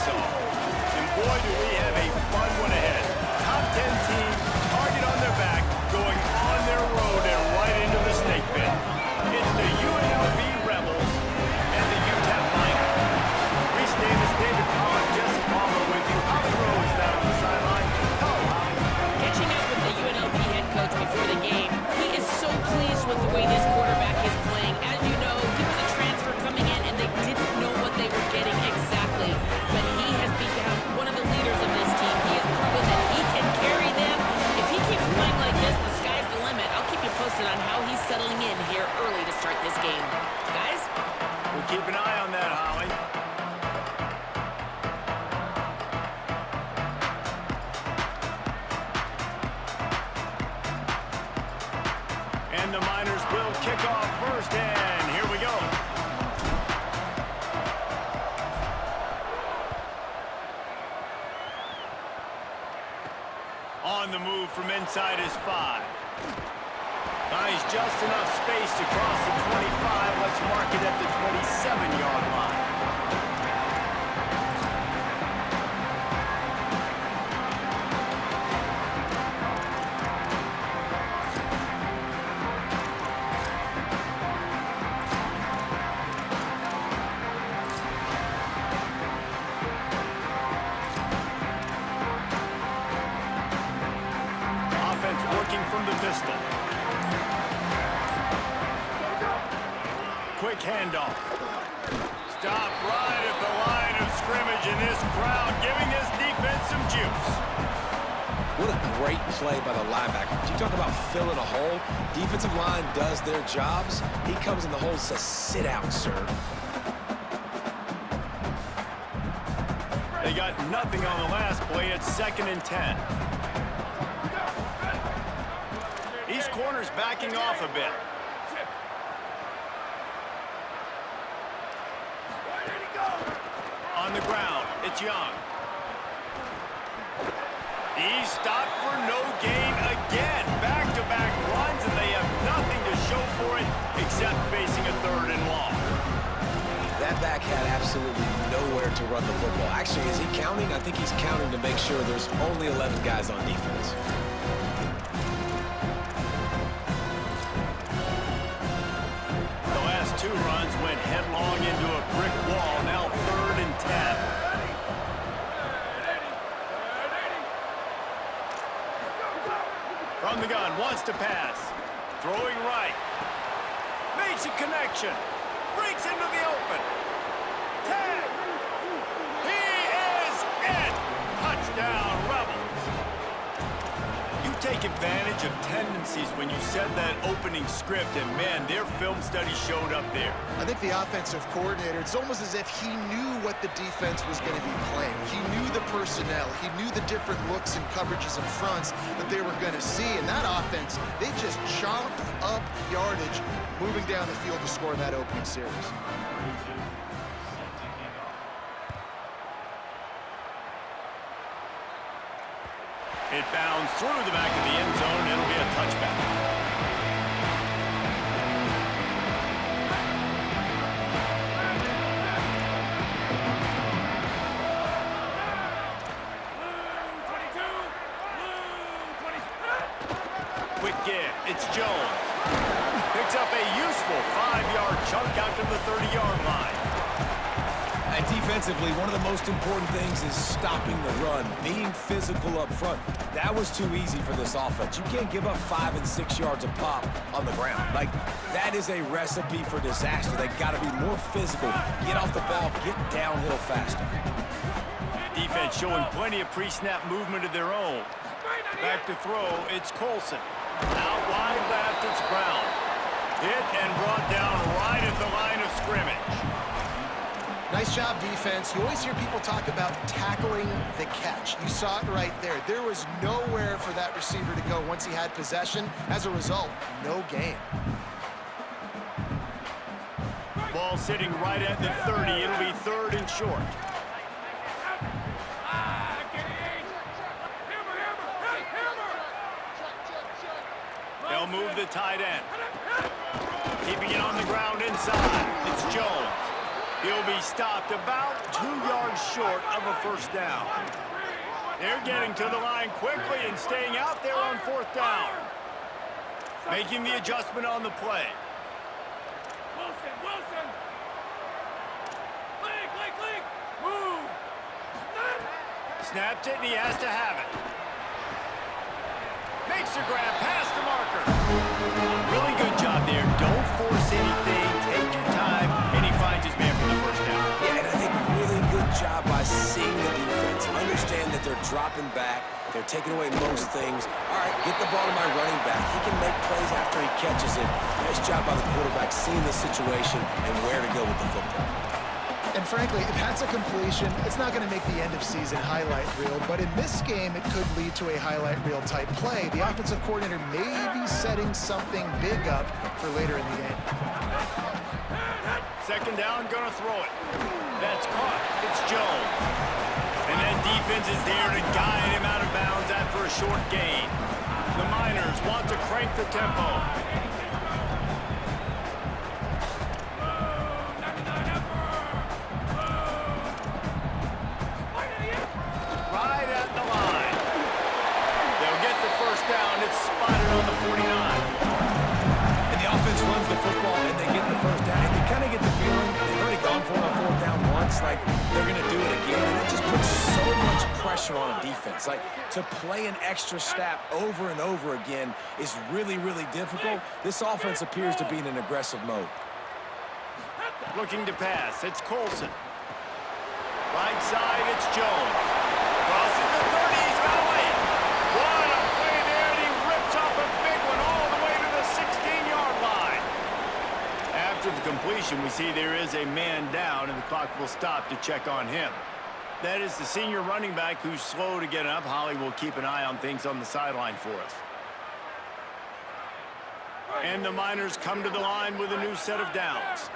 saw. And boy, do we have a fun one ahead. Top 10 team, target on their back, going on their road and right into the snake pit. It's the UNLV Rebels and the UTEP Miners. Reese Davis, David Pollack, Jesse Palmer with you. How the road is down on the sideline. Hello, Holly. Catching up with the UNLV head coach before the game, he is so pleased with the way this quarterback is playing. As you know, he was a transfer coming in, and they didn't know what they were getting exactly. But he has become one of the leaders of this team. He has proven that he can carry them. If he keeps playing like this, the sky's the limit. I'll keep you posted on how he's settling in here early to start this game. Guys? We'll keep an eye on that, Holly. And the Miners will kick off first, and here we go. On the move from inside his 5. Nice, just enough space to cross the 25. Let's mark it at the 27-yard line. Offense working from the pistol. Quick handoff. Stop right at the line of scrimmage, and this crowd giving this defense some juice. What a great play by the linebacker. You talk about filling a hole. Defensive line does their jobs. He comes in the hole and says, sit down, sir. They got nothing on the last play. It's 2nd and 10. These corners backing off a bit. On the ground, it's Young. He's stopped for no gain again. Back-to-back runs, and they have nothing to show for it except facing a 3rd and long. That back had absolutely nowhere to run the football. Actually, is he counting? I think he's counting to make sure there's only 11 guys on defense. The last 2 runs went headlong into a brick wall. Now 3rd and 10. From the gun, wants to pass. Throwing right. Makes a connection. Breaks into the open. Tag. He is it. Touchdown, Rebels. You take advantage of tendencies when you set that opening script, and man, their film study showed up there. I think the offensive coordinator, it's almost as if he knew what the defense was going to be playing. He knew the personnel. He knew the different looks and coverages and fronts that they were going to see. And that offense, they just chopped up yardage moving down the field to score in that opening series. It bounds through the back of the end zone. It'll be a touchback. Quick give. It's Jones. Picks up a useful 5-yard chunk out to the 30-yard line. And defensively, one of the most important things is stopping the run, being physical up front. That was too easy for this offense. You can't give up 5 and 6 yards a pop on the ground. Like, that is a recipe for disaster. They got to be more physical, get off the ball, get downhill faster. Defense showing plenty of pre-snap movement of their own. Back to throw, it's Colson. Out wide left, it's Brown. Hit and brought down right at the line of scrimmage. Nice job, defense. You always hear people talk about tackling the catch. You saw it right there. There was nowhere for that receiver to go once he had possession. As a result, no gain. Ball sitting right at the 30. It'll be 3rd and short. They'll move the tight end. Keeping it on the ground inside. It's Jones. He'll be stopped about 2 yards short of a first down. They're getting to the line quickly and staying out there on fourth down. Making the adjustment on the play. Wilson! Leak! Move! Snapped it, and he has to have it. Makes the grab past the marker. Really good job there. Don't force anything. Take your time, and he finds his man for the first down. Yeah, and I think really good job by seeing the defense. Understand that they're dropping back. They're taking away most things. All right, get the ball to my running back. He can make plays after he catches it. Nice job by the quarterback seeing the situation and where to go with the football. And frankly, if that's a completion, it's not going to make the end-of-season highlight reel. But in this game, it could lead to a highlight reel type play. The offensive coordinator may be setting something big up for later in the game. Second down, gonna throw it. That's caught. It's Jones. And that defense is there to guide him out of bounds after a short gain. The Miners want to crank the tempo. Right at the line. They'll get the first down. It's spotted on the 49. And the offense runs the football, and they get the first down. And you kind of get the feeling they've already gone for a fourth down once, like they're going to do it again. And it just puts so much pressure on a defense. Like, to play an extra snap over and over again is really, really difficult. This offense appears to be in an aggressive mode. Looking to pass. It's Colson. Right side, it's Jones. Crosses the 30. He's got away. What a play there, and he rips off a big one all the way to the 16-yard line. After the completion, we see there is a man down, and the clock will stop to check on him. That is the senior running back who's slow to get up. Holly will keep an eye on things on the sideline for us. And the Miners come to the line with a new set of downs.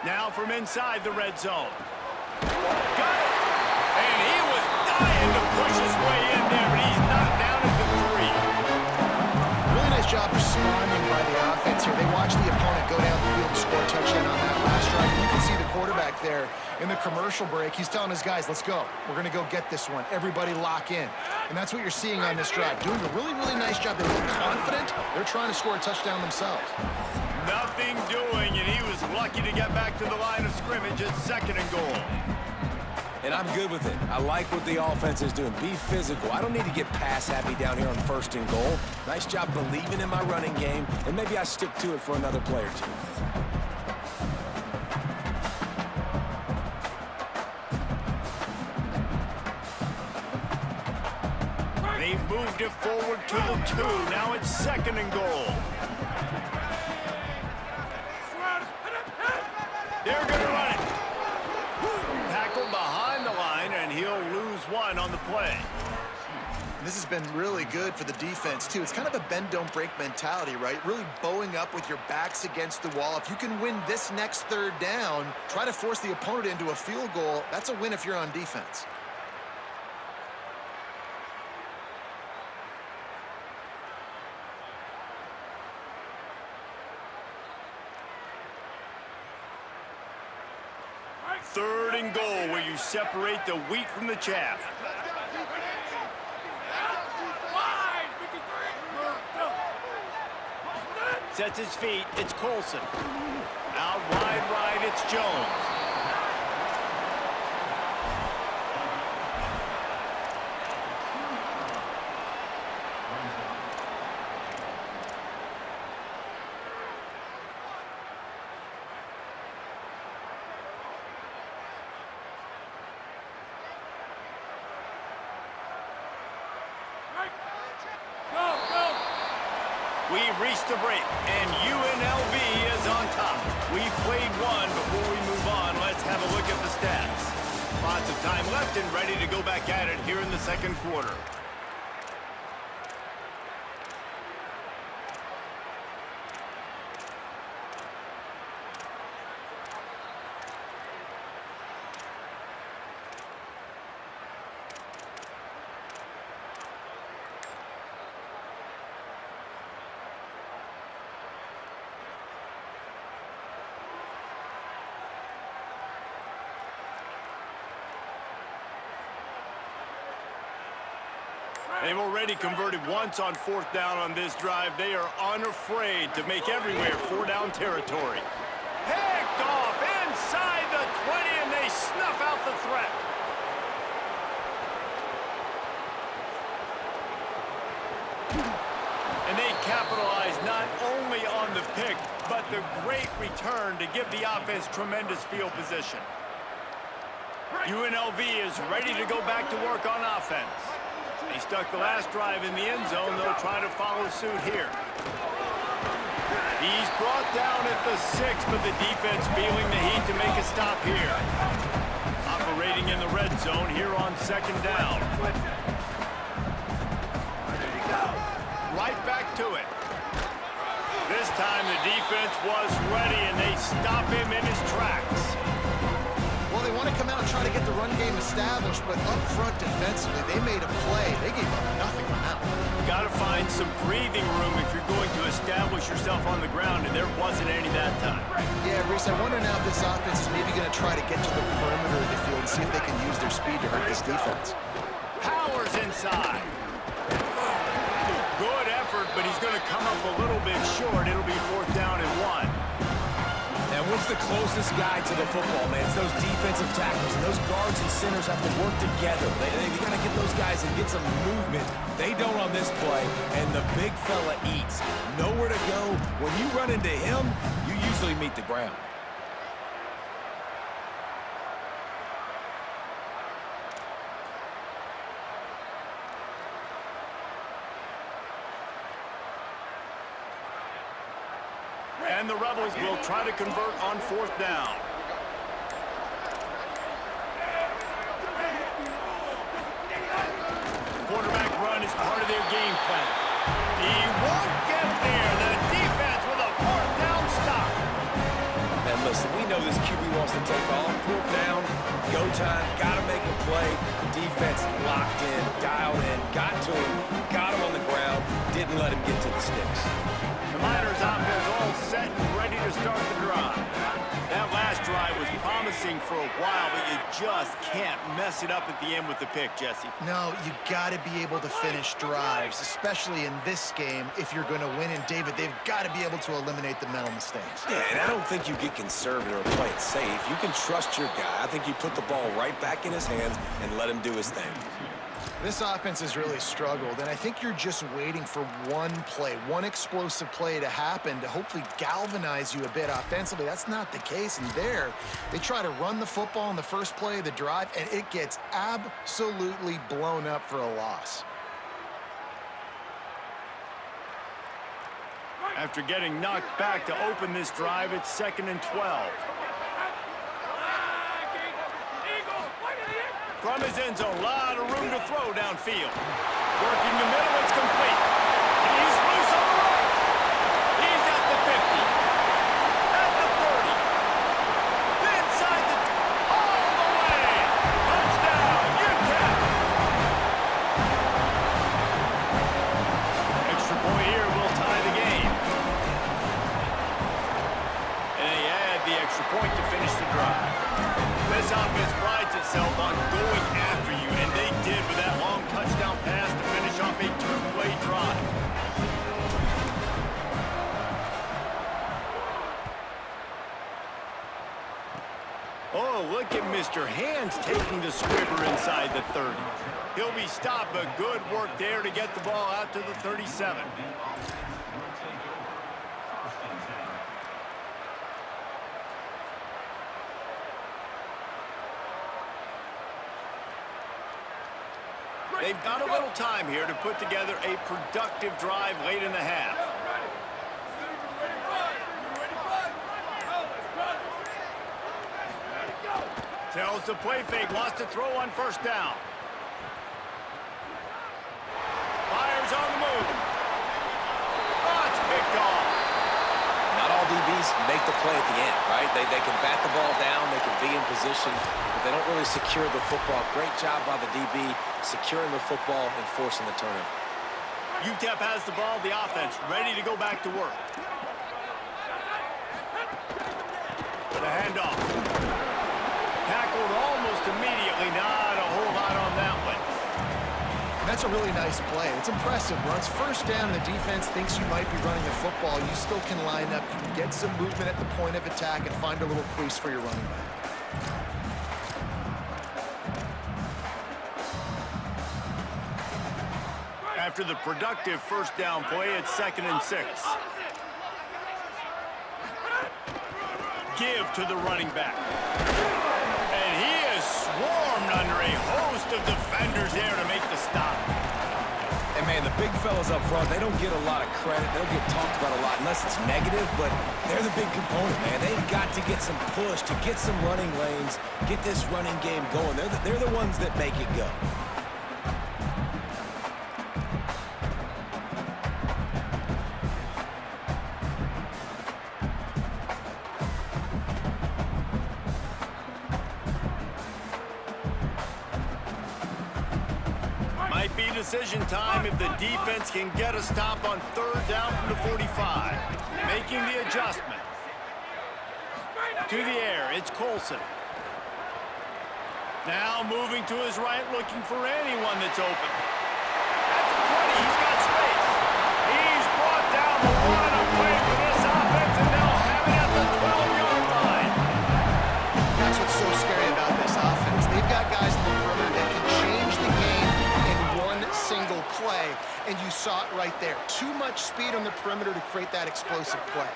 Now from inside the red zone. Got it! And he was dying to push his way in there, but he's knocked down at the 3. Really nice job responding by the offense here. They watched the opponent go down the field and score a touchdown on that last drive. You can see the quarterback there in the commercial break. He's telling his guys, let's go. We're going to go get this one. Everybody lock in. And that's what you're seeing on this drive. Doing a really, really nice job. They look confident. They're trying to score a touchdown themselves. Nothing doing, and he was lucky to get back to the line of scrimmage at 2nd and goal. And I'm good with it. I like what the offense is doing. Be physical. I don't need to get pass happy down here on 1st and goal. Nice job believing in my running game, and maybe I stick to it for another play or two. They've moved it forward to the 2. Now it's 2nd and goal. They're going to run it. Tackled behind the line, and he'll lose 1 on the play. And this has been really good for the defense, too. It's kind of a bend-don't-break mentality, right? Really bowing up with your backs against the wall. If you can win this next 3rd down, try to force the opponent into a field goal. That's a win if you're on defense. Third and goal, where you separate the wheat from the chaff. Sets his feet, it's Colson. Out wide right, it's Jones. We've reached the break, and UNLV is on top. We've played 1 before we move on. Let's have a look at the stats. Lots of time left and ready to go back at it here in the 2nd quarter. They've already converted once on 4th down on this drive. They are unafraid to make everywhere 4-down territory. Picked off inside the 20, and they snuff out the threat. And they capitalize not only on the pick, but the great return to give the offense tremendous field position. UNLV is ready to go back to work on offense. They stuck the last drive in the end zone. They'll try to follow suit here. He's brought down at the 6, but the defense feeling the heat to make a stop here. Operating in the red zone here on 2nd down. Right back to it. This time the defense was ready, and they stop him in his tracks. Well, they want to come out and try to get the run game established, but up front defensively, they made a play. They gave up nothing on that one. Got to find some breathing room if you're going to establish yourself on the ground, and there wasn't any that time. Yeah, Reese, I wonder now if this offense is maybe going to try to get to the perimeter of the field and see if they can use their speed to hurt this defense. Powers inside. Good effort, but he's going to come up a little bit short. It'll be 4th down and 1. And what's the closest guy to the football, man? It's those defensive tackles. And those guards and centers have to work together. They got to get those guys and get some movement. They don't on this play, and the big fella eats. Nowhere to go. When you run into him, you usually meet the ground. And the Rebels will try to convert on 4th down. Quarterback run is part of their game plan. He won't get there. The defense with a 4th down stop. And listen, we know this QB wants to take off. 4th down, go time, got to make a play. Defense locked in, dialed in, got to him, got him on the ground, didn't let him get to the sticks. The Miners offense all set and ready to start the drive. That last drive was promising for a while, but you just can't mess it up at the end with the pick, Jesse. No, you got to be able to finish drives, especially in this game if you're going to win. And, David, they've got to be able to eliminate the mental mistakes. Yeah, and I don't think you get conservative or play it safe. You can trust your guy. I think you put the ball right back in his hands and let him do his thing. This offense has really struggled, and I think you're just waiting for one play, one explosive play to happen to hopefully galvanize you a bit offensively. That's not the case, and there, they try to run the football in the first play of the drive, and it gets absolutely blown up for a loss. After getting knocked back to open this drive, it's 2nd and 12. From his end zone, a lot of room to throw downfield. Working the middle, it's complete. He's loose on the right. He's at the 50. At the 30. Inside the... all the way. Touchdown, UTEP. Extra point here will tie the game. And they add the extra point to finish the drive. This offense prides itself on going after you, and they did with that long touchdown pass to finish off a 2-play drive. Oh, look at Mr. Hands taking the squibber inside the 30. He'll be stopped, but good work there to get the ball out to the 37. They've got a little time here to put together a productive drive late in the half. Tells the play fake, wants to throw on 1st down. Fires on the move. Oh, it's picked off. Not all DBs make the play at the end, right? They can bat the ball down, they can be in position, but they don't really secure the football. Great job by the DB securing the football and forcing the turnover. UTEP has the ball, the offense ready to go back to work. The handoff. Tackled almost immediately, not a whole lot on that one. That's a really nice play. It's impressive. Runs first down, and the defense thinks you might be running the football. You still can line up, you can get some movement at the point of attack, and find a little crease for your running back. After the productive first down play, it's 2nd and 6. Give to the running back. And he is swarmed under a host of defenders there to make the stop. And, man, the big fellas up front, they don't get a lot of credit. They don't get talked about a lot unless it's negative, but they're the big component, man. They've got to get some push, to get some running lanes, get this running game going. They're the ones that make it go. Might be decision time if the defense can get a stop on 3rd down from the 45. Making the adjustment. To the air, it's Colson. Now moving to his right, looking for anyone that's open. At the 20, he's got space. He's brought down the line of play for this offense, and they'll have it at the 12-yard line. That's what's so scary about this offense. They've got guys in the perimeter that can change the game in one single play, and you saw it right there. Too much speed on the perimeter to create that explosive play.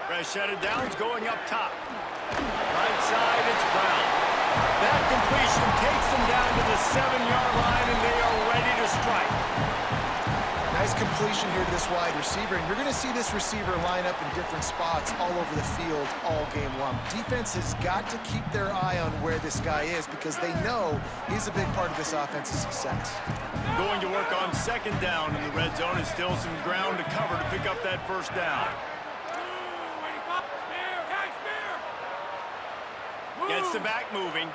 Fresh set of downs going up top. Right side, it's Brown. That completion takes them down to the 7-yard line, and they are ready to strike. Nice completion here to this wide receiver, and you're going to see this receiver line up in different spots all over the field all game long. Defense has got to keep their eye on where this guy is because they know he's a big part of this offense's success. Going to work on 2nd down in the red zone, and still some ground to cover to pick up that first down. Gets the back moving.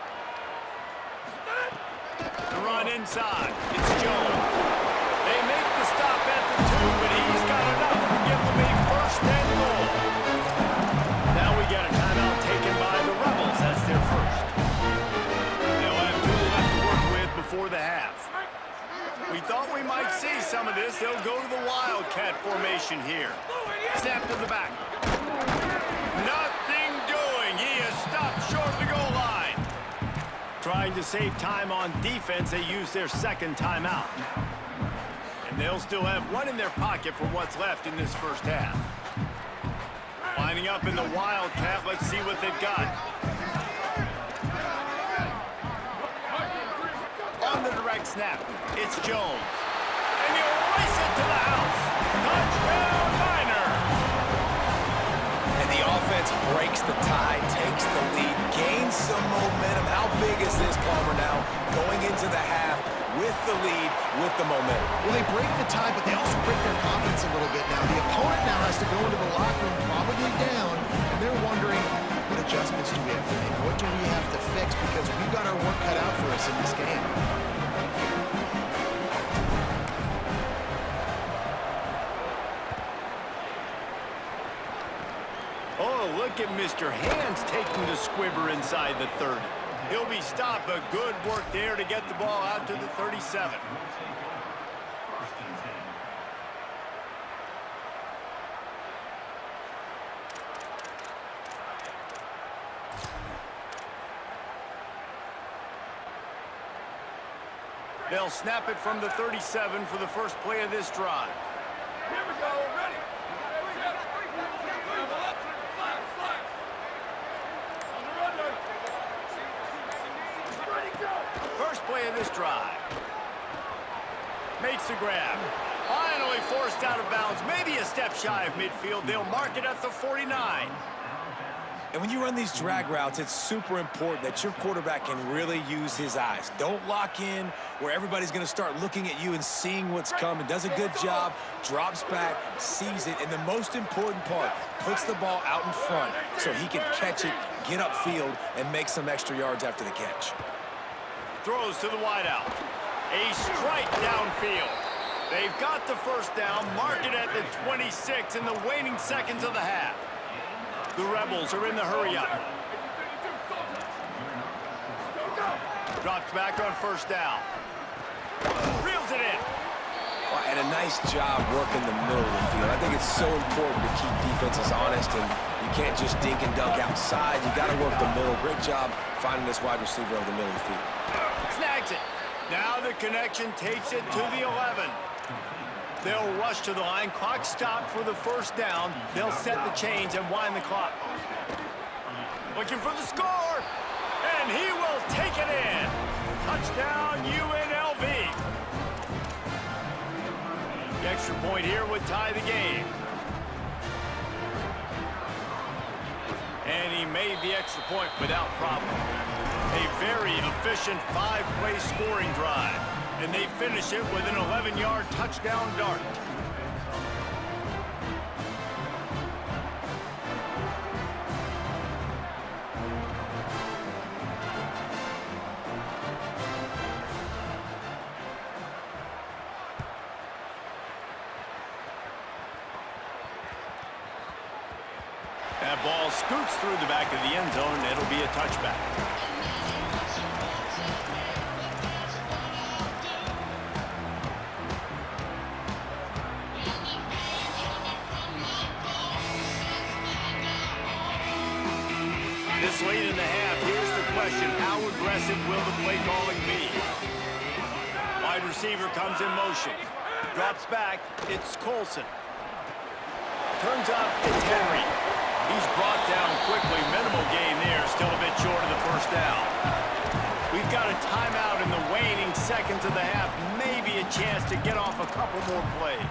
The run inside. It's Jones. They make the stop at the 2, but he's got enough to give them a 1st and goal. Now we got a timeout taken by the Rebels. That's their first. They'll have 2 left to work with before the half. We thought we might see some of this. They'll go to the Wildcat formation here. Snap to the back. Nothing doing. He is stopped short of the goal line. Trying to save time on defense, they use their 2nd timeout. And they'll still have 1 in their pocket for what's left in this first half. Lining up in the Wildcat, let's see what they've got. On the direct snap, it's Jones. And he'll race it to the house. Touchdown, Niners! And the offense breaks the tie, takes the lead, gains some momentum. How big is this, Palmer, now? Going into the half with the lead, with the momentum. Well, they break the tie, but they also break their confidence a little bit now. The opponent now has to go into the locker room probably down, and they're wondering, what adjustments do we have to make? What do we have to fix? Because we've got our work cut out for us in this game. Oh, look at Mr. Hands taking the squibber inside the 30. He'll be stopped, but good work there to get the ball out to the 37. They'll snap it from the 37 for the first play of this drive. Here we go, ready. First play of this drive. Makes the grab. Finally forced out of bounds. Maybe a step shy of midfield. They'll mark it at the 49. And when you run these drag routes, it's super important that your quarterback can really use his eyes. Don't lock in where everybody's going to start looking at you and seeing what's coming. Does a good job, drops back, sees it, and the most important part, puts the ball out in front so he can catch it, get upfield, and make some extra yards after the catch. Throws to the wideout. A strike downfield. They've got the first down, mark it at the 26 in the waning seconds of the half. The Rebels are in the hurry-up. Drops back on first down. Reels it in. And a nice job working the middle of the field. I think it's so important to keep defenses honest, and you can't just dink and dunk outside. You got to work the middle. Great job finding this wide receiver over the middle of the field. Snags it. Now the connection takes it to the 11. They'll rush to the line. Clock stopped for the first down. They'll set the chains and wind the clock. Looking for the score. And he will take it in. Touchdown, UNLV. The extra point here would tie the game. And he made the extra point without problem. A very efficient 5-play scoring drive. And they finish it with an 11-yard touchdown dart. That ball scoots through the back of the end zone, and it'll be a touchback. This late in the half, here's the question. How aggressive will the play calling be? Wide receiver comes in motion. Drops back. It's Colson. Turns up. It's Henry. He's brought down quickly. Minimal gain there. Still a bit short of the first down. We've got a timeout in the waning seconds of the half. Maybe a chance to get off a couple more plays.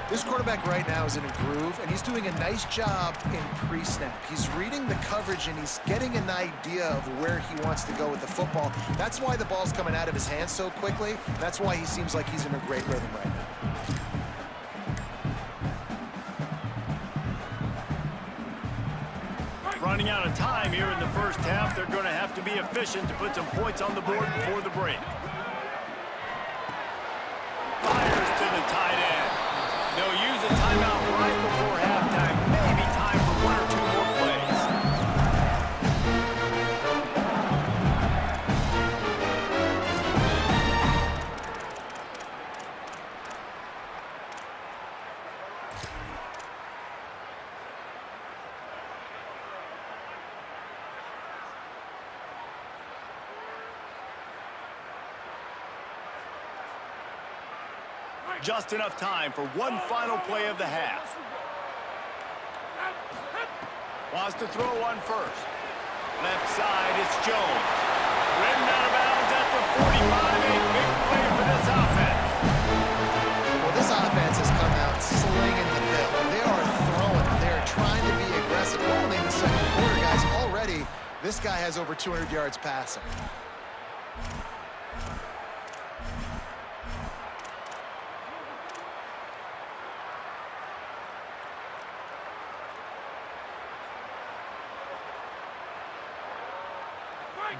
This quarterback right now is in a groove, and he's doing a nice job in pre-snap. He's reading the coverage, and he's getting an idea of where he wants to go with the football. That's why the ball's coming out of his hands so quickly. That's why he seems like he's in a great rhythm right now. Running out of time here in the first half. They're going to have to be efficient to put some points on the board before the break. Fires to the tight end. They'll use a timeout right before halftime. Maybe time for one or two more plays. Just enough time for one final play of the half. Wants to throw one first. Left side, it's Jones. Ridden out of bounds at the 45. A big play for this offense. Well, this offense has come out slinging the bill. They are throwing. They are trying to be aggressive. Only in the second quarter, guys. Already, this guy has over 200 yards passing.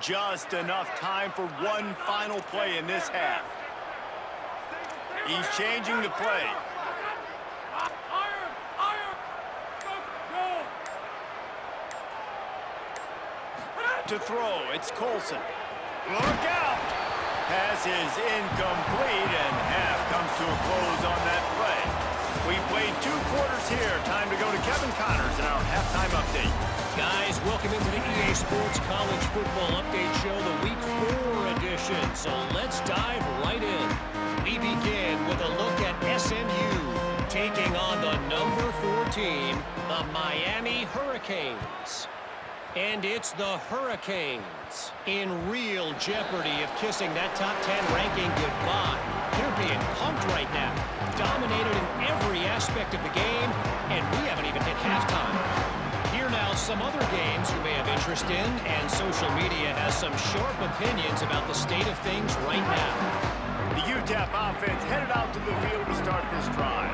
Just enough time for one final play in this half. He's changing the play. To throw, it's Colson. Look out! Pass is incomplete, and half comes to a close on that play. We've played 2 quarters here. Time to go to Kevin Connors in our halftime update. Guys, welcome into the EA Sports College Football Update Show, the Week 4 edition. So let's dive right in. We begin with a look at SMU taking on the number 14, the Miami Hurricanes. And it's the Hurricanes in real jeopardy of kissing that top 10 ranking goodbye. They're being pumped right now, dominated in every aspect of the game, and we haven't even hit halftime. Here now some other games you may have interest in, and social media has some sharp opinions about the state of things right now. The UTEP offense headed out to the field to start this drive.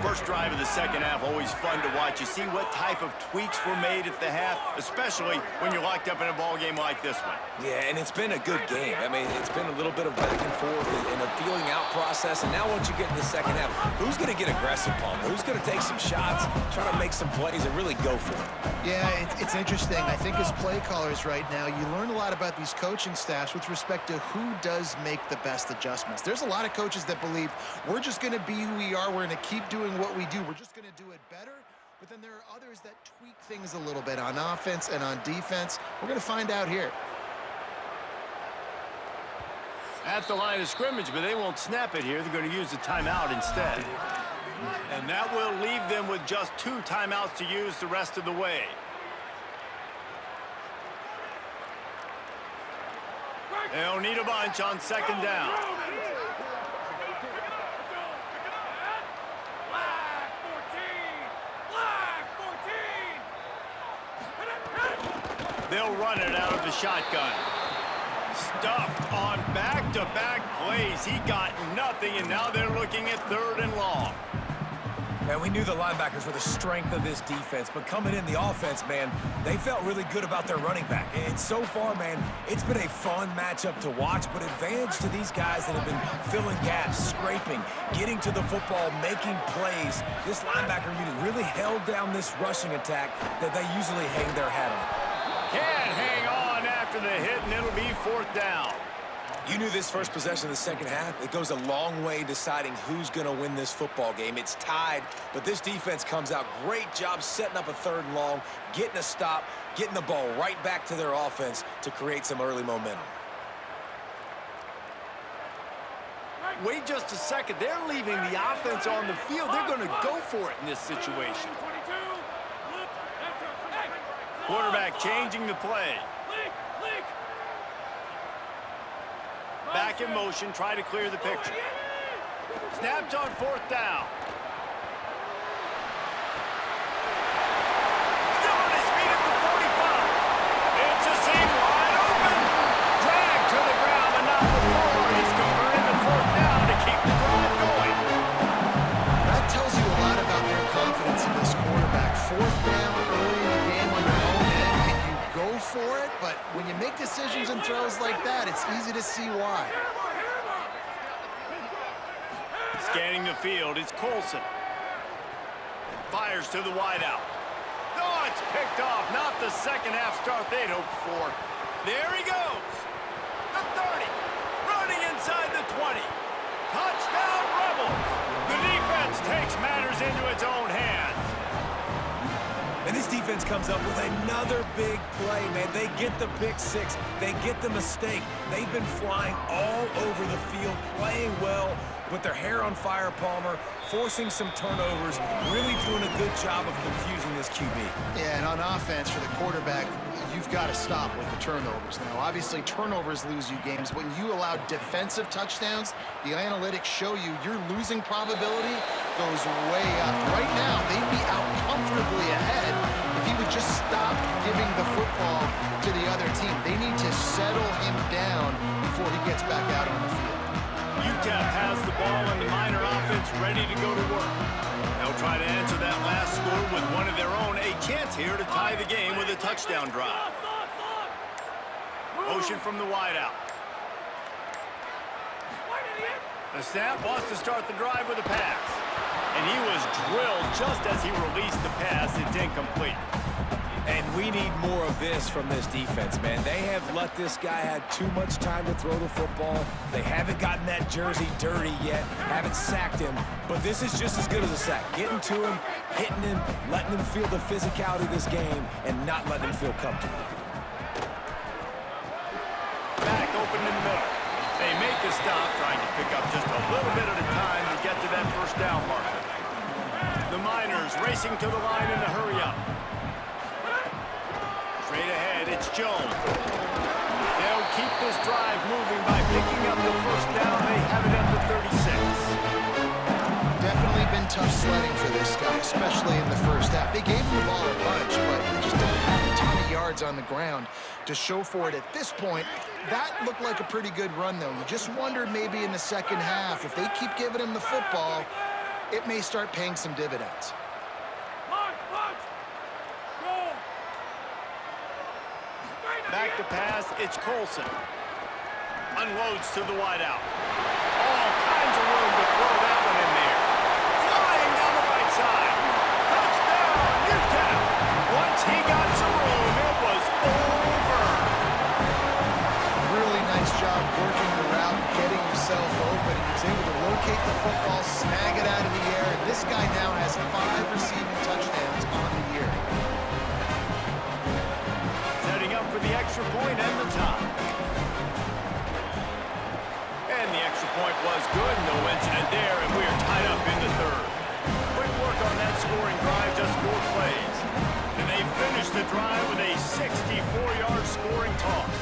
First drive of the second half, always fun to watch. You see what type of tweaks were made at the half, especially when you're locked up in a ball game like this one. Yeah, and it's been a good game. I mean, it's been a little bit of back and forth and a feeling out process. And now once you get in the second half, who's going to get aggressive, Palmer? Who's going to take some shots, try to make some plays, and really go for it? Yeah, it's interesting. I think as play callers right now, you learn a lot about these coaching staffs with respect to who does make the best adjustments. There's a lot of coaches that believe we're just going to be who we are. We're going to keep doing what we do. We're just going to do it better. But then there are others that tweak things a little bit on offense and on defense. We're going to find out here. At the line of scrimmage, but they won't snap it here. They're going to use the timeout instead. And that will leave them with just 2 timeouts to use the rest of the way. They'll need a bunch on second down. They'll run it out of the shotgun. Stuffed on back-to-back plays. He got nothing, and now they're looking at 3rd and long. And we knew the linebackers were the strength of this defense, but coming in the offense, man, they felt really good about their running back. And so far, man, it's been a fun matchup to watch, but advantage to these guys that have been filling gaps, scraping, getting to the football, making plays. This linebacker unit really held down this rushing attack that they usually hang their hat on. Can't hang on after the hit, and it'll be 4th down. You knew this first possession of the second half. It goes a long way deciding who's going to win this football game. It's tied, but this defense comes out. Great job setting up a 3rd and long, getting a stop, getting the ball right back to their offense to create some early momentum. Wait just a second. They're leaving the offense on the field. They're going to go for it in this situation. Quarterback changing the play. Back in motion, try to clear the picture. Snaps on 4th down. Still on his feet at the 45. It's a seam wide open. Drag to the ground, but not before. He's converting the 4th down to keep the drive going. That tells you a lot about their confidence in this quarterback. 4th down early in the game on your own end, and you go for it, but when you make decisions and throws like that, it's easy to see why. Scanning the field, it's Colson. Fires to the wideout. Oh, it's picked off. Not the second half start they'd hoped for. There he goes. The 30. Running inside the 20. Touchdown Rebels. The defense takes matters into its own hands. And this defense comes up with another big play, man. They get the pick 6. They get the mistake. They've been flying all over the field, playing well with their hair on fire, Palmer, forcing some turnovers, really doing a good job of confusing this QB. Yeah, and on offense for the quarterback, you've got to stop with the turnovers. Now, obviously, turnovers lose you games. When you allow defensive touchdowns, the analytics show you your losing probability goes way up. Right now, they'd be out comfortably ahead if he would just stop giving the football to the other team. They need to settle him down before he gets back out on the field. UTEP has the ball and the Miner offense ready to go to work. They'll try to answer that last score with one of their own. A chance here to tie the game with a touchdown drive. Motion from the wideout. The snap wants to start the drive with a pass. And he was drilled just as he released the pass. It's incomplete. And we need more of this from this defense, man. They have let this guy have too much time to throw the football. They haven't gotten that jersey dirty yet, haven't sacked him. But this is just as good as a sack. Getting to him, hitting him, letting him feel the physicality of this game, and not letting him feel comfortable. Back open in the middle. They make a stop, trying to pick up just a little bit at a time to get to that 1st down marker. The Miners racing to the line in a hurry up. Straight ahead, it's Jones. They'll keep this drive moving by picking up the 1st down. They have it at the 36. Definitely been tough sledding for this guy, especially in the first half. They gave him the ball a bunch, but they just don't have a ton of yards on the ground to show for it at this point. That looked like a pretty good run, though. You just wondered maybe in the second half, if they keep giving him the football, it may start paying some dividends. Back to pass, it's Colson. Unloads to the wideout. All kinds of room to throw that one in there. Flying down the right side. Touchdown, UTEP. Once he got some room, it was over. Really nice job working the route, getting himself open. He was able to locate the football, snag it out of the air, and this guy now has 5 receiving touchdowns on the year. Setting up for the extra point and the tie. And the extra point was good, no incident there, and we are tied up in the third. Quick work on that scoring drive, just 4 plays. And they finished the drive with a 64-yard scoring toss.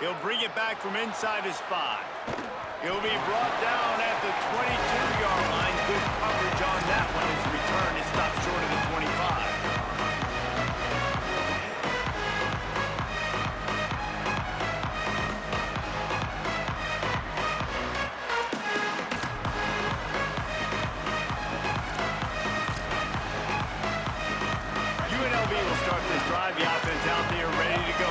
He'll bring it back from inside his 5. He'll be brought down at the 22-yard line. Good coverage on that one. His return is stopped short of the 25. UNLV will start this drive. The offense out there ready to go.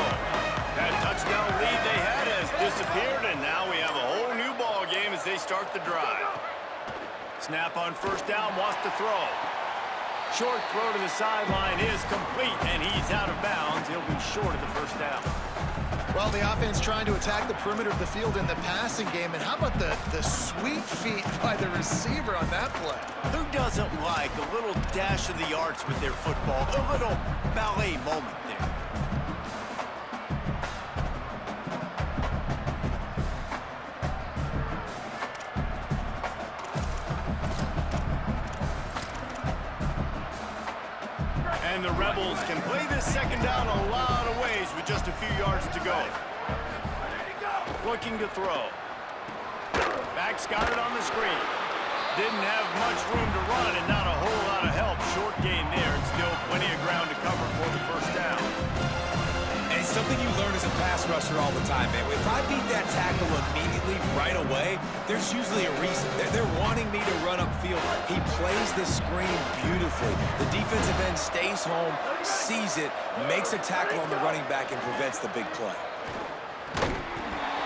That touchdown lead they had has disappeared, and now we have a whole new ball game as they start the drive. Snap on first down, wants to throw. Short throw to the sideline is complete, and he's out of bounds. He'll be short of the first down. Well, the offense trying to attack the perimeter of the field in the passing game, and how about the sweet feet by the receiver on that play? Who doesn't like a little dash of the arts with their football, a little ballet moment there? And the Rebels can play this second down a lot of ways with just a few yards to go. Looking to throw. Back's got it on the screen. Didn't have much room to run and not a whole lot of help. Short gain there and still plenty of ground to cover for the first down. And it's something you learn as a pass rusher all the time, man. If I beat that tackle immediately, right away, there's usually a reason. They're wanting me to run upfield. He plays the screen beautifully. The defensive end stays home, sees it, makes a tackle on the running back, and prevents the big play.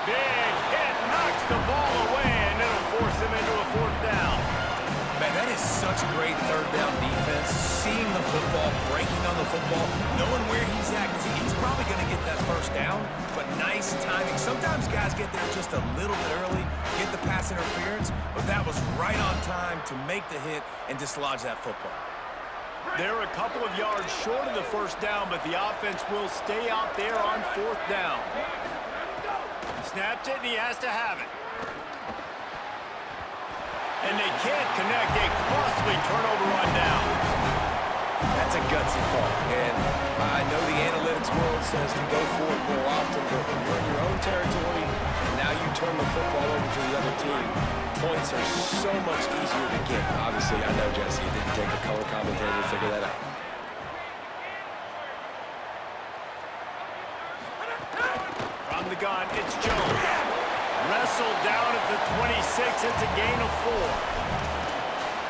Big hit, knocks the ball away, and it'll force him into a 4th down. Man, that is such great third down defense. Seeing the football, breaking on the football, knowing where he's at, because he's probably going to get that first down, but nice timing. Sometimes guys get there just a little bit early, get the pass interference, but that was right on time to make the hit and dislodge that football. They're a couple of yards short of the first down, but the offense will stay out there on 4th down. Snapped it, and he has to have it. And they can't connect a costly turnover on downs. That's a gutsy call, and I know the analytics world says to go for it more often, but when you're in your own territory and now you turn the football over to the other team, points are so much easier to get. Obviously, I know, Jesse, it didn't take a color commentator to figure that out. From the gun, it's Jones. Wrestled down at the 26. It's a gain of 4.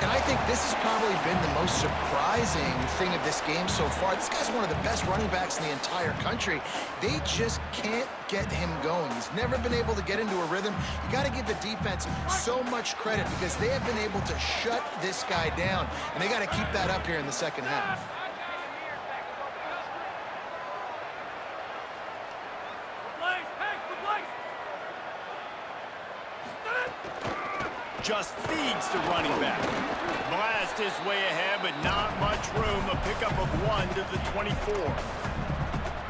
And I think this has probably been the most surprising thing of this game so far. This guy's one of the best running backs in the entire country. They just can't get him going. He's never been able to get into a rhythm. You got to give the defense so much credit because they have been able to shut this guy down, and they got to keep that up here in the second half. Just feeds the running back. Blast his way ahead, but not much room. A pickup of 1 to the 24.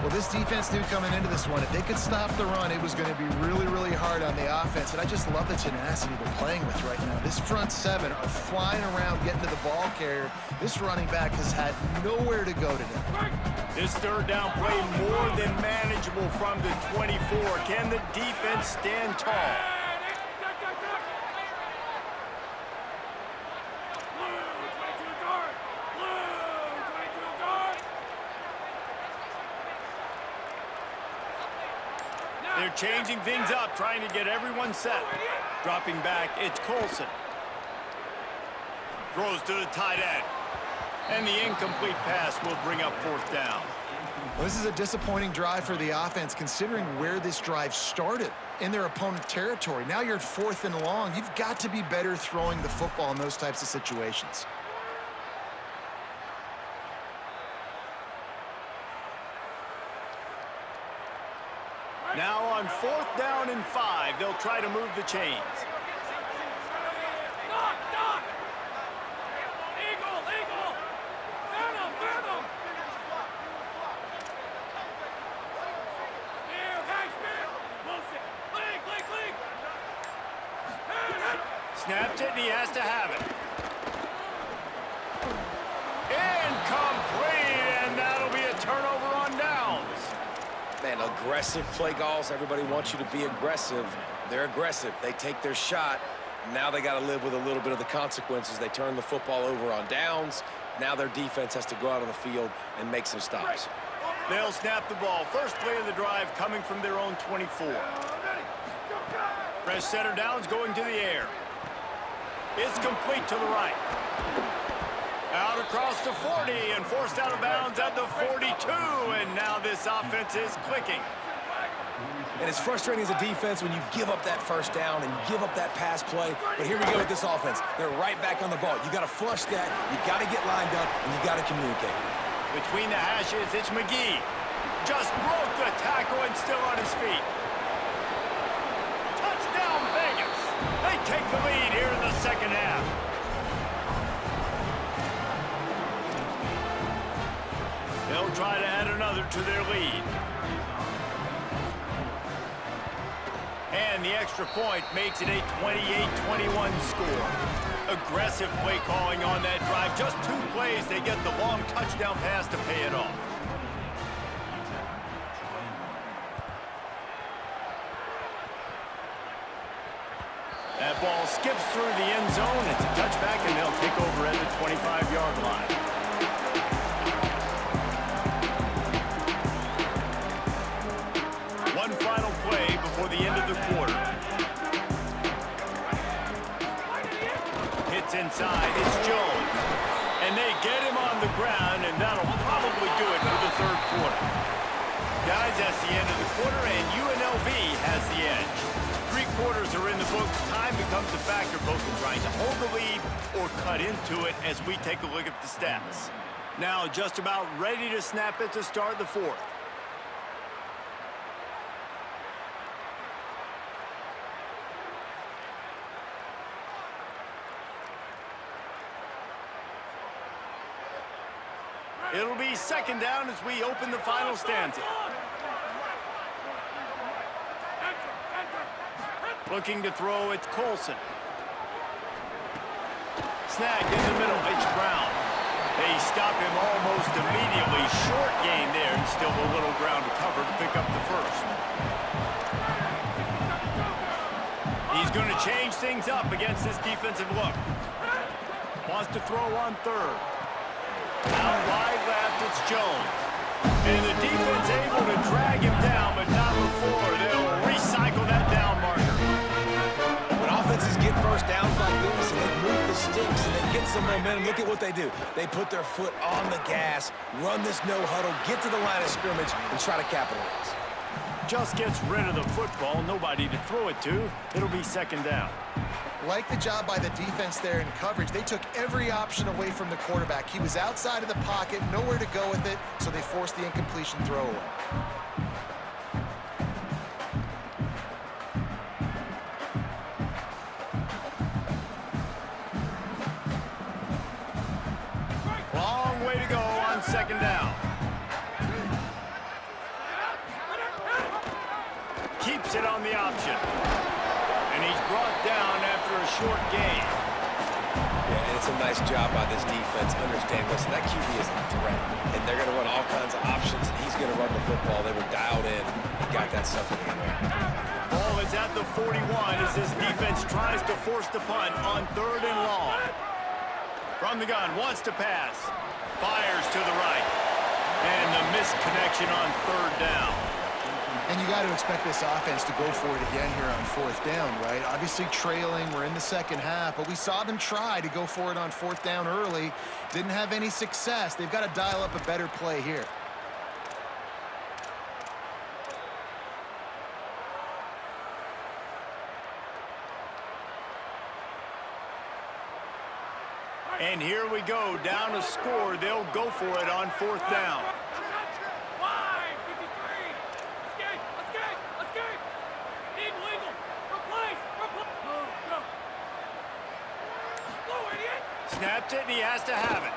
Well, this defense knew coming into this one, if they could stop the run, it was going to be really, really hard on the offense. And I just love the tenacity they're playing with right now. This front seven are flying around, getting to the ball carrier. This running back has had nowhere to go today. This third down play more than manageable from the 24. Can the defense stand tall? They're changing things up, trying to get everyone set. Dropping back, it's Colson. Throws to the tight end. And the incomplete pass will bring up fourth down. Well, this is a disappointing drive for the offense, considering where this drive started in their opponent territory. Now you're at 4th and long. You've got to be better throwing the football in those types of situations. Now on 4th down and 5, they'll try to move the chains. Snaps it, and he has to have it. Incomplete, and that'll be a turnover on downs. Man, aggressive play calls. Everybody wants you to be aggressive. They're aggressive. They take their shot. Now they got to live with a little bit of the consequences. They turn the football over on downs. Now their defense has to go out on the field and make some stops. They'll snap the ball. First play of the drive coming from their own 24. Fresh center downs going to the air. It's complete to the right. Out across the 40 and forced out of bounds at the 42. And now this offense is clicking. And it's frustrating as a defense when you give up that first down and give up that pass play. But here we go with this offense. They're right back on the ball. You got to flush that. You got to get lined up, and you got to communicate. Between the hashes, it's McGee. Just broke the tackle and still on his feet. Touchdown, Vegas. They take the lead here in the second half. They'll try to add another to their lead. And the extra point makes it a 28-21 score. Aggressive play calling on that drive. Just 2 plays, they get the long touchdown pass to pay it off. That ball skips through the end zone. It's a touchback, and they'll take over at the 25-yard line. One final play before the end of the quarter. Hits inside. It's Jones. And they get him on the ground, and that'll probably do it for the third quarter. Guys, that's the end of the quarter, and UNLV has the edge. 3 quarters are in the books. Time becomes a factor both in trying to hold the lead or cut into it as we take a look at the stats. Now just about ready to snap it to start the fourth. It'll be second down as we open the final stanza. Looking to throw, it's Colson. Snagged in the middle, it's Brown. They stop him almost immediately. Short gain there, and still a little ground to cover to pick up the first. He's going to change things up against this defensive look. Wants to throw on third. Out wide left, it's Jones. And the defense able to drag him down, but not before. They'll recycle that down marker. When offenses get first downs like this, and they move the sticks, and they get some momentum, look at what they do. They put their foot on the gas, run this no huddle, get to the line of scrimmage, and try to capitalize. Just gets rid of the football, nobody to throw it to. It'll be second down. Like the job by the defense there in coverage. They took every option away from the quarterback. He was outside of the pocket, nowhere to go with it, so they forced the incompletion throw away. Long way to go on second down. takes it on the option. And he's brought down after a short gain. Yeah, and it's a nice job by this defense. Understand, listen, that QB is a threat. And they're going to run all kinds of options, and he's going to run the football. They were dialed in. He got that sucker in there. Ball is at the 41 as this defense tries to force the punt on 3rd and long. From the gun, wants to pass. Fires to the right. And the missed connection on 3rd down. And you got to expect this offense to go for it again here on 4th down, right? Obviously trailing, we're in the second half, but we saw them try to go for it on 4th down early. Didn't have any success. They've got to dial up a better play here. And here we go, down a score. They'll go for it on 4th down. Snapped it, and he has to have it.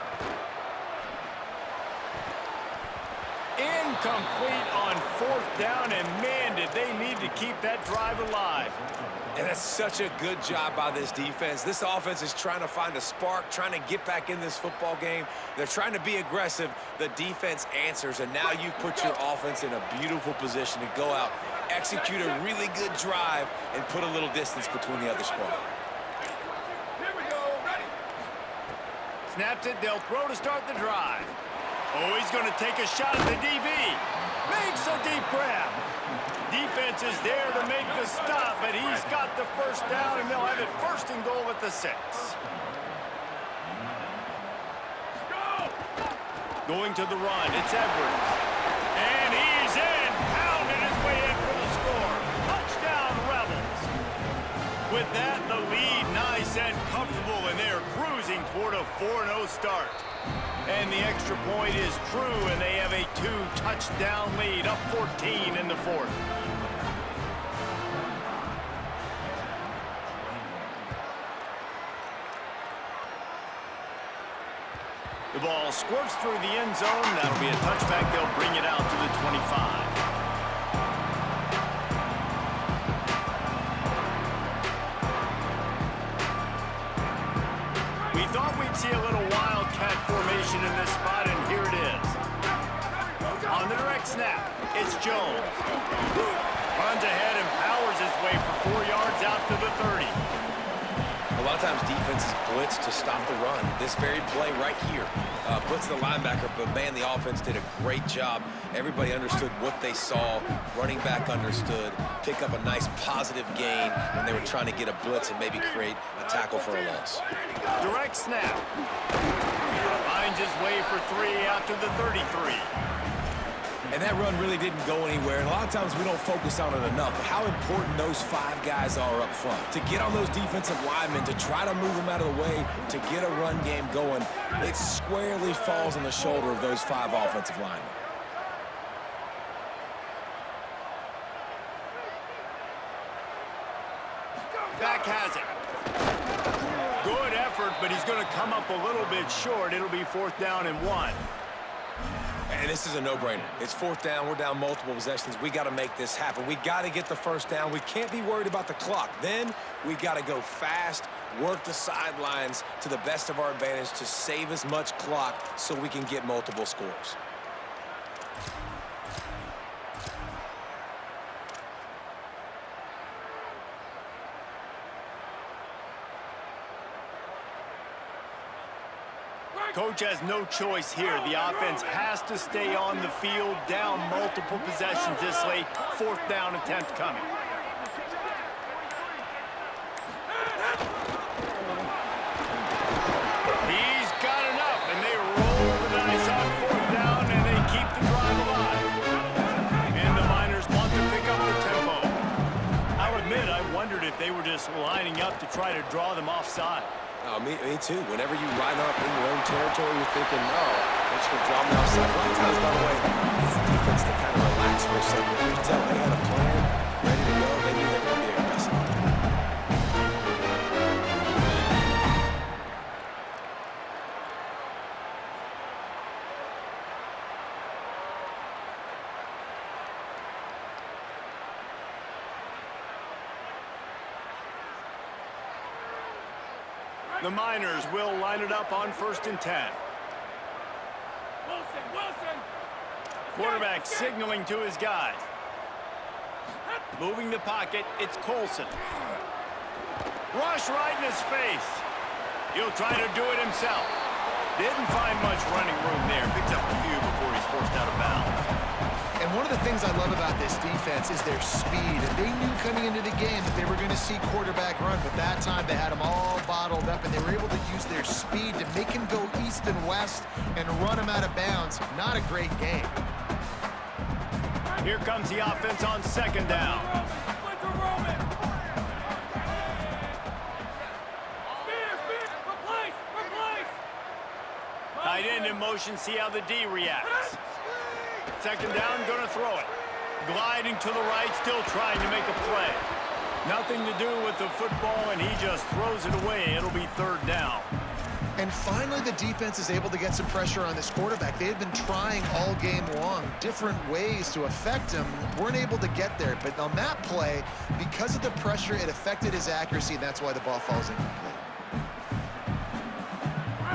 Incomplete on 4th down, and man, did they need to keep that drive alive. And that's such a good job by this defense. This offense is trying to find a spark, trying to get back in this football game. They're trying to be aggressive. The defense answers, and now you've put your offense in a beautiful position to go out, execute a really good drive, and put a little distance between the other squad. Snaps it, they'll throw to start the drive. Oh, he's going to take a shot at the DB. Makes a deep grab. Defense is there to make the stop, but he's got the 1st down, and they'll have it 1st and goal at the 6. Going to the run, it's Edwards. And he's in, pounding his way in for the score. Touchdown, Rebels. With that, the lead nice and comfortable, and they're cruising toward a 4-0 start. And the extra point is true, and they have a 2-touchdown lead, up 14 in the 4th. The ball squirts through the end zone. That'll be a touchback. They'll bring it out to the 25. We thought we'd see a little wildcat formation in this spot, and here it is. On the direct snap, it's Jones. Runs ahead and powers his way for 4 yards out to the 30. A lot of times defenses blitz to stop the run. This very play right here, blitz the linebacker, but man, the offense did a great job. Everybody understood what they saw. Running back understood. Pick up a nice positive gain when they were trying to get a blitz and maybe create a tackle for a loss. Direct snap. Finds his way for 3 out to the 33. And that run really didn't go anywhere. And a lot of times we don't focus on it enough. How important those 5 guys are up front. To get on those defensive linemen, to try to move them out of the way, to get a run game going, it squarely falls on the shoulder of those 5 offensive linemen. Back has it. Good effort, but he's going to come up a little bit short. It'll be 4th down and 1. And this is a no-brainer. It's 4th down. We're down multiple possessions. We got to make this happen. We got to get the 1st down. We can't be worried about the clock. Then we got to go fast, work the sidelines to the best of our advantage to save as much clock so we can get multiple scores. Coach has no choice here. The offense has to stay on the field, down multiple possessions this late. 4th down attempt coming. He's got enough, and they roll the dice on 4th down, and they keep the drive alive. And the Miners want to pick up the tempo. I'll admit, I wondered if they were just lining up to try to draw them offside. Me too. Whenever you line up in your own territory, you're thinking, no, they're just going to draw me outside. A lot of times, by the way, it's the defense that kind of relax for a second. You can tell they had a plan, ready to go. They knew they were going to be aggressive. The Miners will line it up on 1st and 10. Wilson. Quarterback signaling to his guys. Moving the pocket, it's Colson. Rush right in his face. He'll try to do it himself. Didn't find much running room there. Picks up a few before he's forced out of bounds. And one of the things I love about this defense is their speed. And they knew coming into the game that they were going to see quarterback run, but that time they had him all bottled up, and they were able to use their speed to make him go east and west and run him out of bounds. Not a great game. Here comes the offense on 2nd down. Tight end in motion, see how the D reacts. 2nd down, gonna throw it. Gliding to the right, still trying to make a play. Nothing to do with the football, and he just throws it away. It'll be 3rd down. And finally, the defense is able to get some pressure on this quarterback. They had been trying all game long, different ways to affect him. Weren't able to get there. But on that play, because of the pressure, it affected his accuracy, and that's why the ball falls incomplete.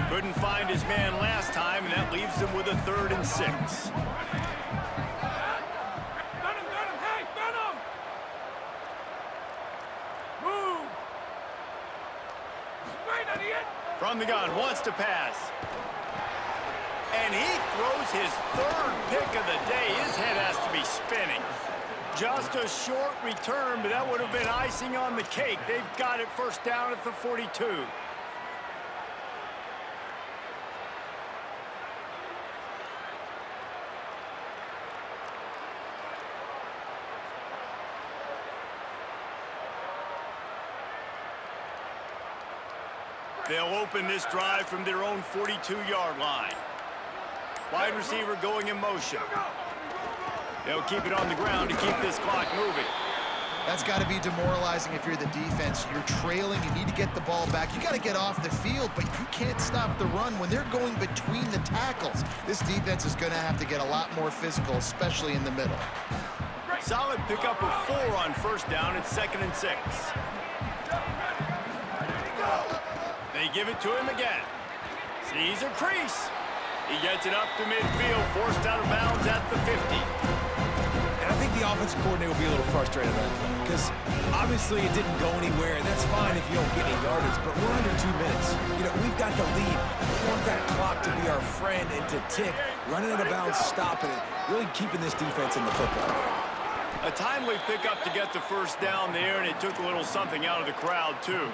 Couldn't find his man last time, and that leaves him with a 3rd and 6. Hey, move! Right on the end! From the gun, wants to pass. And he throws his 3rd pick of the day. His head has to be spinning. Just a short return, but that would have been icing on the cake. They've got it 1st down at the 42. They'll open this drive from their own 42-yard line. Wide receiver going in motion. They'll keep it on the ground to keep this clock moving. That's got to be demoralizing if you're the defense. You're trailing. You need to get the ball back. You got to get off the field, but you can't stop the run when they're going between the tackles. This defense is going to have to get a lot more physical, especially in the middle. Solid pickup of 4 on 1st down. It's 2nd and 6. They give it to him again. Sees a crease. He gets it up to midfield, forced out of bounds at the 50. And I think the offensive coordinator will be a little frustrated on that play because obviously it didn't go anywhere, and that's fine if you don't get any yardage, but we're under 2 minutes. You know, we've got the lead. We want that clock to be our friend and to tick, running out of bounds, stopping it, really keeping this defense in the football game. A timely pickup to get the 1st down there, and it took a little something out of the crowd, too.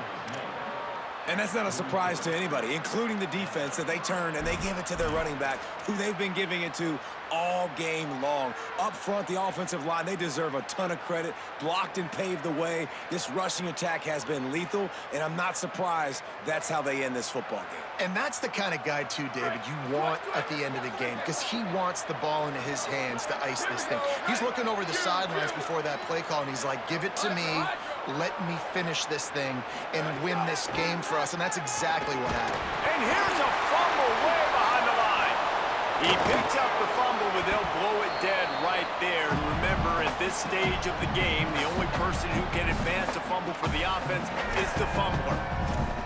And that's not a surprise to anybody, including the defense, that they turn and they give it to their running back, who they've been giving it to all game long. Up front, the offensive line, they deserve a ton of credit. Blocked and paved the way. This rushing attack has been lethal, and I'm not surprised that's how they end this football game. And that's the kind of guy, too, David, you want at the end of the game, because he wants the ball into his hands to ice this thing. He's looking over the sidelines before that play call, and he's like, give it to me. Let me finish this thing and win this game for us, and that's exactly what happened. And here's a fumble way behind the line. He picks up the fumble, but they'll blow it dead right there. And remember, at this stage of the game, the only person who can advance a fumble for the offense is the fumbler.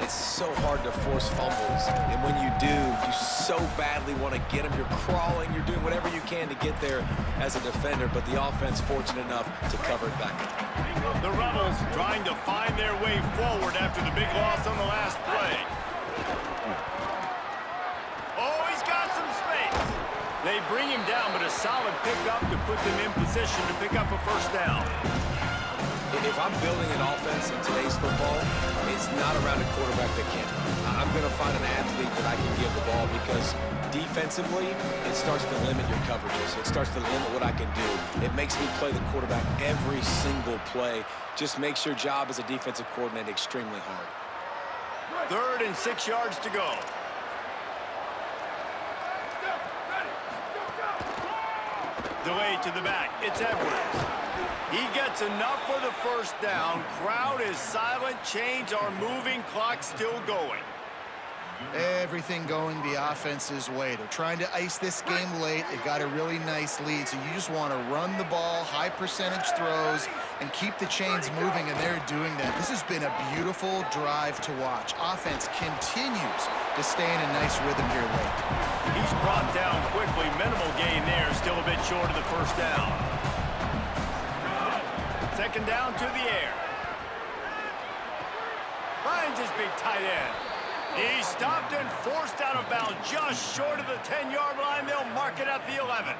It's so hard to force fumbles, and when you do, you so badly want to get them. You're crawling, you're doing whatever you can to get there as a defender, but the offense fortunate enough to cover it back up. The Rebels trying to find their way forward after the big loss on the last play. Oh, he's got some space. They bring him down, but a solid pickup to put them in position to pick up a 1st down. If I'm building an offense in today's football, it's not around a quarterback that can't run. I'm going to find an athlete that I can give the ball because defensively, it starts to limit your coverages. It starts to limit what I can do. It makes me play the quarterback every single play. Just makes your job as a defensive coordinator extremely hard. 3rd and 6 yards to go. Delay to the back. It's Edwards. He gets enough for the 1st down. Crowd is silent. Chains are moving. Clock still going. Everything going the offense's way. They're trying to ice this game late. They got a really nice lead, so you just want to run the ball, high percentage throws, and keep the chains moving, and they're doing that. This has been a beautiful drive to watch. Offense continues to stay in a nice rhythm here late. He's brought down quickly. Minimal gain there. Still a bit short of the first down. Second down to the air. Finds his big tight end. He's stopped and forced out of bounds just short of the 10-yard line. They'll mark it at the 11.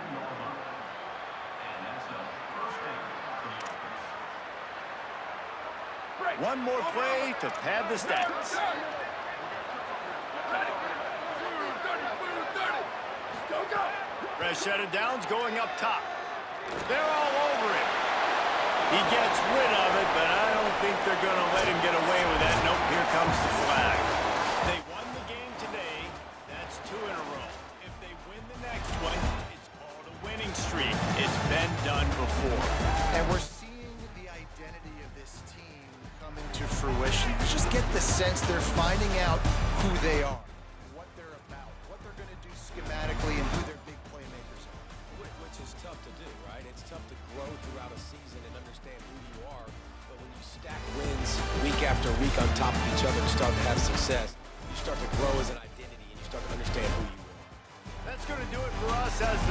One more play to pad the stats. Fresh set of downs going up top. They're all over it. He gets rid of it, but I don't think they're going to let him get away with that. Nope, here comes the flag. They won the game today. That's 2 in a row. If they win the next one, it's called a winning streak. It's been done before. And we're seeing the identity of this team come into fruition. You just get the sense they're finding out who they are, what they're about, what they're going to do schematically, and who their big playmakers are. Which is tough to do, right? It's tough to grow throughout a season and understand who you are. But when you stack wins week after week on top of each other and start to have success, you start to grow as an identity and you start to understand who you are. That's going to do it for us as the